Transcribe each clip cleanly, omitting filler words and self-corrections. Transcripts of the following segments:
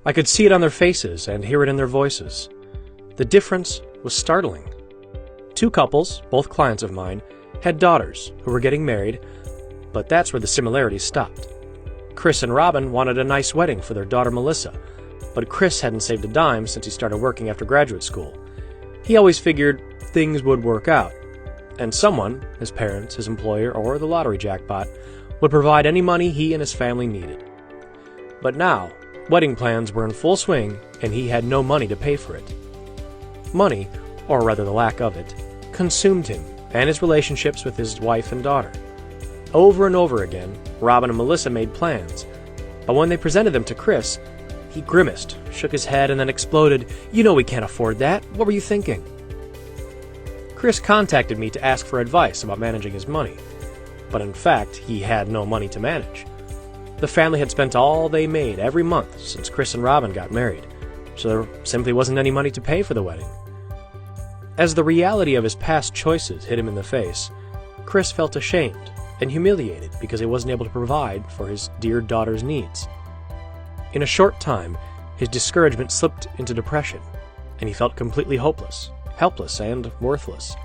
I could see it on their faces and hear it in their voices. The difference was startling. Two couples, both clients of mine, had daughters who were getting married, but that's where the similarities stopped. Chris and Robin wanted a nice wedding for their daughter Melissa, but Chris hadn't saved a dime since he started working after graduate school. He always figured things would work out, and someone, his parents, his employer, or the lottery jackpot, would provide any money he and his family needed. But now, wedding plans were in full swing, and he had no money to pay for it. Money, or rather the lack of it, consumed him and his relationships with his wife and daughter. Over and over again, Robin and Melissa made plans, but when they presented them to Chris, he grimaced, shook his head, and then exploded, "You know we can't afford that. What were you thinking?" Chris contacted me to ask for advice about managing his money, but in fact, he had no money to manage. The family had spent all they made every month since Chris and Robin got married, so there simply wasn't any money to pay for the wedding. As the reality of his past choices hit him in the face, Chris felt ashamed and humiliated because he wasn't able to provide for his dear daughter's needs. In a short time, his discouragement slipped into depression, and he felt completely hopeless, helpless, and worthless.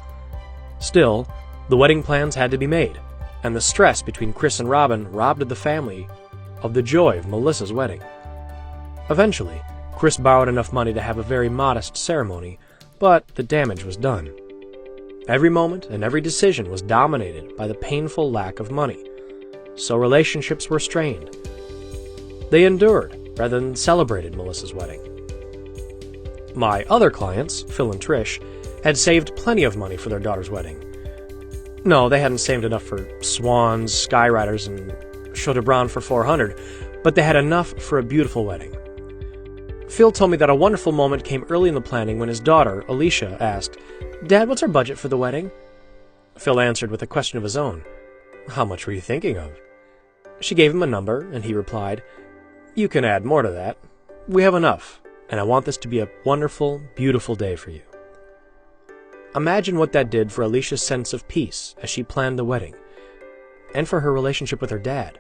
Still, the wedding plans had to be made, and the stress between Chris and Robin robbed the family of the joy of Melissa's wedding. Eventually, Chris borrowed enough money to have a very modest ceremony, but the damage was done. Every moment and every decision was dominated by the painful lack of money, so relationships were strained. They endured rather than celebrated Melissa's wedding. My other clients, Phil and Trish, had saved plenty of money for their daughter's wedding. No, they hadn't saved enough for swans, skyriders, and Chateau Brown for 400, but they had enough for a beautiful wedding. Phil told me that a wonderful moment came early in the planning when his daughter, Alicia, asked, "Dad, what's our budget for the wedding?" Phil answered with a question of his own. "How much were you thinking of?" She gave him a number, and he replied, "You can add more to that. We have enough, and I want this to be a wonderful, beautiful day for you." Imagine what that did for Alicia's sense of peace as she planned the wedding, and for her relationship with her dad.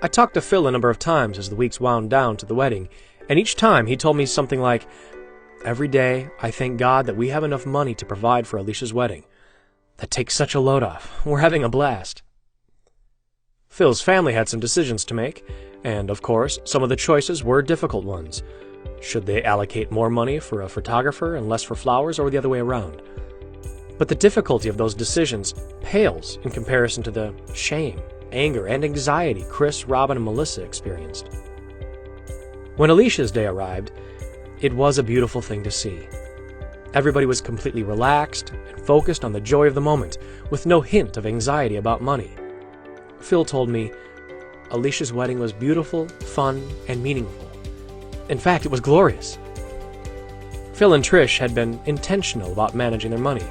I talked to Phil a number of times as the weeks wound down to the wedding, and each time he told me something like, "Every day I thank God that we have enough money to provide for Alicia's wedding. That takes such a load off. We're having a blast." Phil's family had some decisions to make, and of course, some of the choices were difficult ones. Should they allocate more money for a photographer and less for flowers, or the other way around? But the difficulty of those decisions pales in comparison to the shame, anger, and anxiety Chris, Robin, and Melissa experienced. When Alicia's day arrived, it was a beautiful thing to see. Everybody was completely relaxed and focused on the joy of the moment, with no hint of anxiety about money. Phil told me, Alicia's wedding was beautiful, fun, and meaningful. In fact, it was glorious. Phil and Trish had been intentional about managing their money,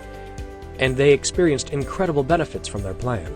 and they experienced incredible benefits from their plan.